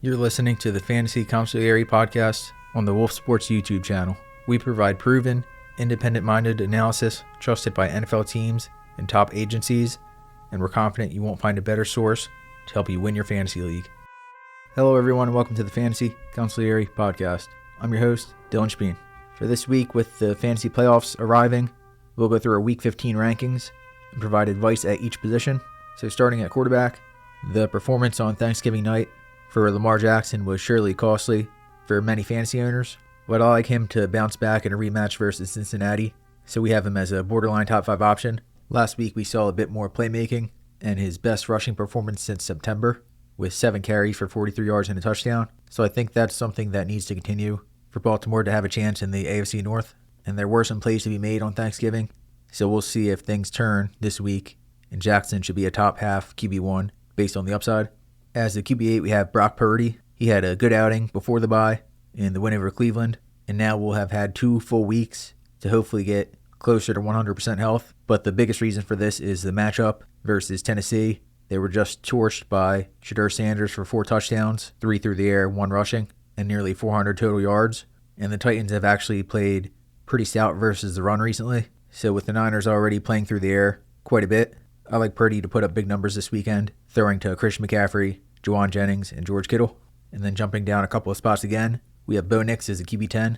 You're listening to the Fantasy Consigliere Podcast on the Wolf Sports YouTube channel. We provide proven, independent-minded analysis trusted by NFL teams and top agencies, and we're confident you won't find a better source to help you win your fantasy league. Hello everyone and welcome to the Fantasy Consigliere Podcast. I'm your host, Dylan Speen. For this week, with the fantasy playoffs arriving, we'll go through our Week 15 rankings and provide advice at each position. So starting at quarterback, the performance on Thanksgiving night for Lamar Jackson was surely costly for many fantasy owners, but I like him to bounce back in a rematch versus Cincinnati, so we have him as a borderline top 5 option. Last week we saw a bit more playmaking and his best rushing performance since September, with 7 carries for 43 yards and a touchdown, so I think that's something that needs to continue for Baltimore to have a chance in the AFC North, and there were some plays to be made on Thanksgiving, so we'll see if things turn this week, and Jackson should be a top half QB1 based on the upside. As the QB8, we have Brock Purdy. He had a good outing before the bye in the win over Cleveland, and now we'll have had 2 full weeks to hopefully get closer to 100% health. But the biggest reason for this is the matchup versus Tennessee. They were just torched by Shedeur Sanders for 4 touchdowns, 3 through the air, 1 rushing, and nearly 400 total yards. And the Titans have actually played pretty stout versus the run recently. So with the Niners already playing through the air quite a bit, I like Purdy to put up big numbers this weekend, throwing to Christian McCaffrey, Juwan Jennings, and George Kittle. And then jumping down a couple of spots again, we have Bo Nix as a QB10.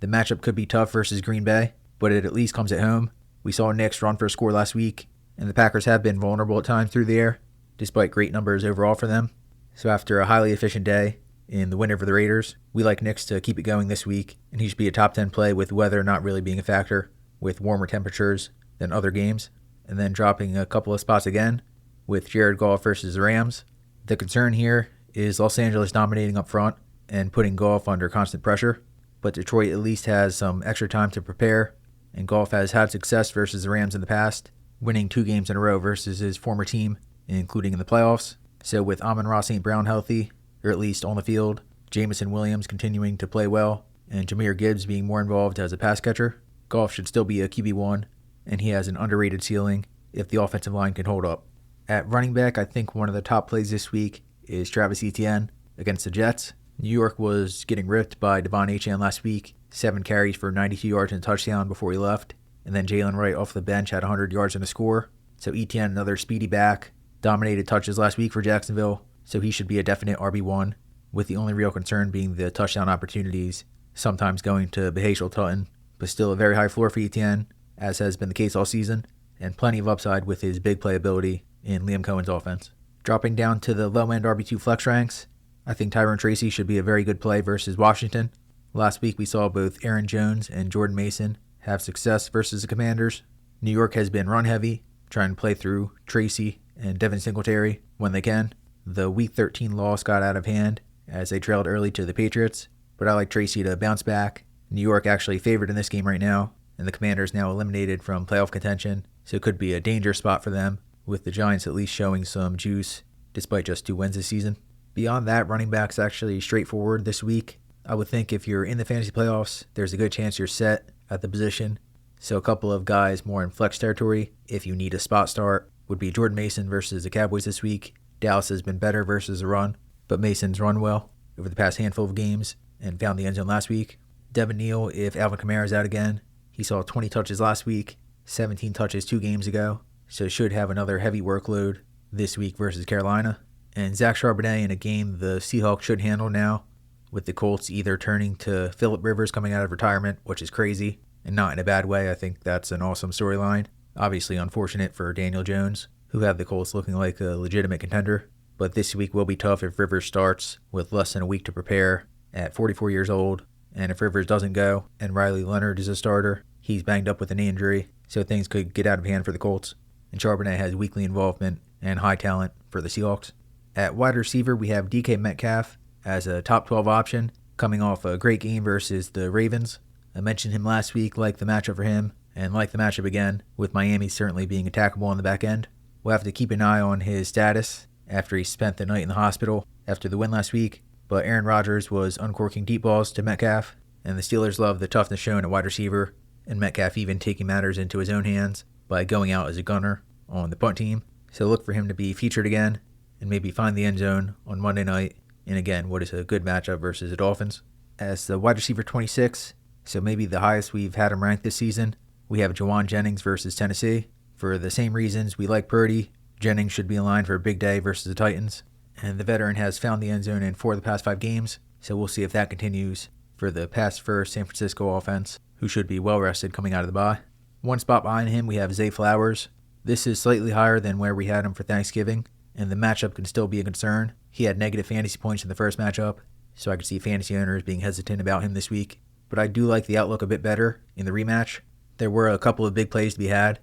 The matchup could be tough versus Green Bay, but it at least comes at home. We saw Nix run for a score last week, and the Packers have been vulnerable at times through the air, despite great numbers overall for them. So after a highly efficient day in the win over the Raiders, we like Nix to keep it going this week, and he should be a top 10 play with weather not really being a factor, with warmer temperatures than other games. And then dropping a couple of spots again with Jared Goff versus the Rams. The concern here is Los Angeles dominating up front and putting Goff under constant pressure, but Detroit at least has some extra time to prepare, and Goff has had success versus the Rams in the past, winning 2 games in a row versus his former team, including in the playoffs. So with Amon-Ra St. Brown healthy, or at least on the field, Jameson Williams continuing to play well, and Jahmyr Gibbs being more involved as a pass catcher, Goff should still be a QB1, and he has an underrated ceiling if the offensive line can hold up. At running back, I think one of the top plays this week is Travis Etienne against the Jets. New York was getting ripped by Devon Achane last week, 7 carries for 92 yards and a touchdown before he left, and then Jalen Wright off the bench had 100 yards and a score. So Etienne, another speedy back, dominated touches last week for Jacksonville, so he should be a definite RB1, with the only real concern being the touchdown opportunities, sometimes going to Bahashal Tutton, but still a very high floor for Etienne, as has been the case all season, and plenty of upside with his big playability in Liam Cohen's offense. Dropping down to the low-end RB2 flex ranks, I think Tyrone Tracy should be a very good play versus Washington. Last week we saw both Aaron Jones and Jordan Mason have success versus the Commanders. New York has been run-heavy, trying to play through Tracy and Devin Singletary when they can. The Week 13 loss got out of hand as they trailed early to the Patriots, but I like Tracy to bounce back. New York actually favored in this game right now, and the Commanders now eliminated from playoff contention, so it could be a dangerous spot for them, with the Giants at least showing some juice despite just 2 wins this season. Beyond that, running back's actually straightforward this week. I would think if you're in the fantasy playoffs, there's a good chance you're set at the position. So a couple of guys more in flex territory, if you need a spot start, would be Jordan Mason versus the Cowboys this week. Dallas has been better versus the run, but Mason's run well over the past handful of games and found the end zone last week. Devin Neal, if Alvin Kamara's out again, he saw 20 touches last week, 17 touches 2 games ago, so should have another heavy workload this week versus Carolina. And Zach Charbonnet in a game the Seahawks should handle now, with the Colts either turning to Phillip Rivers coming out of retirement, which is crazy, and not in a bad way. I think that's an awesome storyline. Obviously unfortunate for Daniel Jones, who have the Colts looking like a legitimate contender. But this week will be tough if Rivers starts with less than a week to prepare at 44 years old. And if Rivers doesn't go and Riley Leonard is a starter, he's banged up with a knee injury, so things could get out of hand for the Colts. And Charbonnet has weekly involvement and high talent for the Seahawks. At wide receiver, we have DK Metcalf as a top 12 option, coming off a great game versus the Ravens. I mentioned him last week, like the matchup for him, and like the matchup again, with Miami certainly being attackable on the back end. We'll have to keep an eye on his status after he spent the night in the hospital after the win last week, but Aaron Rodgers was uncorking deep balls to Metcalf, and the Steelers love the toughness shown at wide receiver, and Metcalf even taking matters into his own hands by going out as a gunner on the punt team. So look for him to be featured again and maybe find the end zone on Monday night in again what is a good matchup versus the Dolphins. As the wide receiver 26, so maybe the highest we've had him ranked this season, we have Jawan Jennings versus Tennessee. For the same reasons we like Purdy, Jennings should be in line for a big day versus the Titans. And the veteran has found the end zone in 4 of the past 5 games, so we'll see if that continues for the pass-first San Francisco offense, who should be well-rested coming out of the bye. One spot behind him, we have Zay Flowers. This is slightly higher than where we had him for Thanksgiving, and the matchup can still be a concern. He had negative fantasy points in the first matchup, so I could see fantasy owners being hesitant about him this week. But I do like the outlook a bit better in the rematch. There were a couple of big plays to be had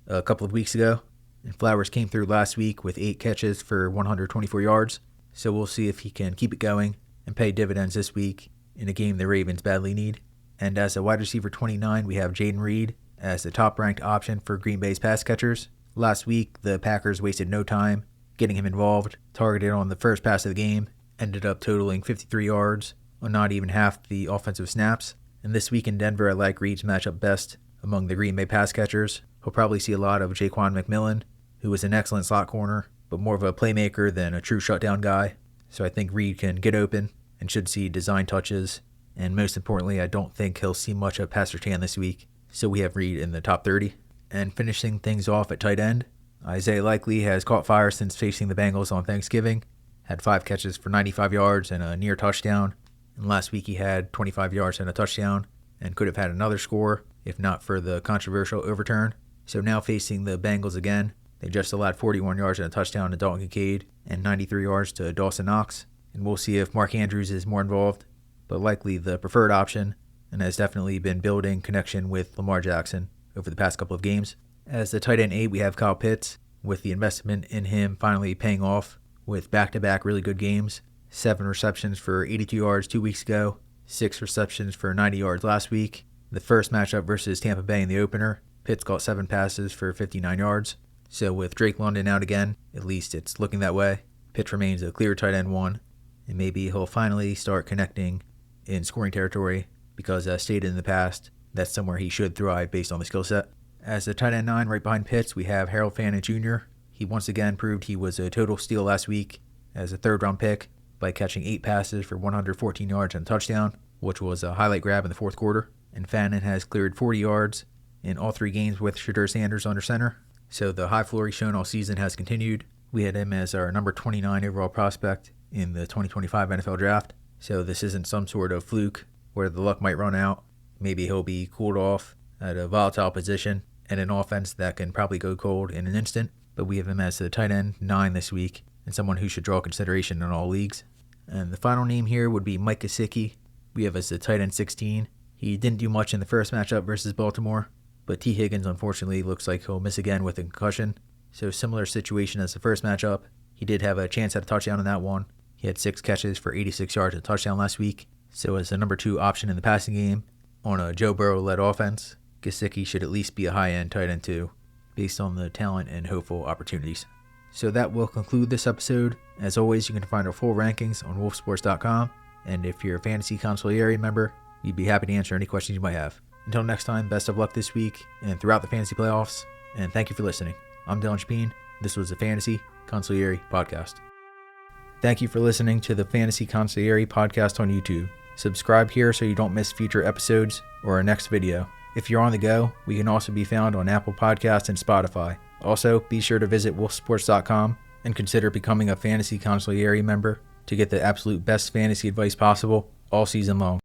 a couple of weeks ago, and Flowers came through last week with 8 catches for 124 yards, so we'll see if he can keep it going and pay dividends this week in a game the Ravens badly need. And as a wide receiver 29, we have Jaden Reed as the top-ranked option for Green Bay's pass catchers. Last week, the Packers wasted no time getting him involved, targeted on the first pass of the game, ended up totaling 53 yards on not even half the offensive snaps. And this week in Denver, I like Reed's matchup best among the Green Bay pass catchers. He'll probably see a lot of Jaquan McMillan, who is an excellent slot corner, but more of a playmaker than a true shutdown guy. So I think Reed can get open and should see design touches. And most importantly, I don't think he'll see much of Pastor Chan this week. So we have Reed in the top 30. And finishing things off at tight end, Isaiah Likely has caught fire since facing the Bengals on Thanksgiving. Had 5 catches for 95 yards and a near touchdown. And last week he had 25 yards and a touchdown and could have had another score if not for the controversial overturn. So now facing the Bengals again, they just allowed 41 yards and a touchdown to Dalton Kincaid and 93 yards to Dawson Knox. And we'll see if Mark Andrews is more involved, but likely the preferred option, and has definitely been building connection with Lamar Jackson over the past couple of games. As the tight end 8, we have Kyle Pitts, with the investment in him finally paying off with back-to-back really good games. 7 receptions for 82 yards 2 weeks ago, 6 receptions for 90 yards last week. The first matchup versus Tampa Bay in the opener, Pitts caught 7 passes for 59 yards. So with Drake London out again, at least it's looking that way. Pitts remains a clear tight end 1, and maybe he'll finally start connecting in scoring territory because as stated in the past, that's somewhere he should thrive based on the skill set. As the tight end 9 right behind Pitts, we have Harold Fannin Jr. He once again proved he was a total steal last week as a 3rd-round pick by catching 8 passes for 114 yards and a touchdown, which was a highlight grab in the 4th quarter. And Fannin has cleared 40 yards in all 3 games with Shadur Sanders under center. So the high floor he's shown all season has continued. We had him as our number 29 overall prospect in the 2025 NFL Draft. So this isn't some sort of fluke where the luck might run out. Maybe he'll be cooled off at a volatile position and an offense that can probably go cold in an instant. But we have him as the tight end 9 this week and someone who should draw consideration in all leagues. And the final name here would be Mike Gesicki. We have as the tight end 16. He didn't do much in the first matchup versus Baltimore, but T. Higgins unfortunately looks like he'll miss again with a concussion. So similar situation as the first matchup. He did have a chance at a touchdown in that one. He had 6 catches for 86 yards and a touchdown last week. So as the number 2 option in the passing game on a Joe Burrow-led offense, Gesicki should at least be a high-end tight end 2, based on the talent and hopeful opportunities. So that will conclude this episode. As always, you can find our full rankings on wolfsports.com. And if you're a Fantasy Consigliere member, we'd be happy to answer any questions you might have. Until next time, best of luck this week and throughout the fantasy playoffs. And thank you for listening. I'm Dylan Chapin. This was the Fantasy Consigliere Podcast. Thank you for listening to the Fantasy Consigliere Podcast on YouTube. Subscribe here so you don't miss future episodes or our next video. If you're on the go, we can also be found on Apple Podcasts and Spotify. Also, be sure to visit wolfsports.com and consider becoming a Fantasy Consigliere member to get the absolute best fantasy advice possible all season long.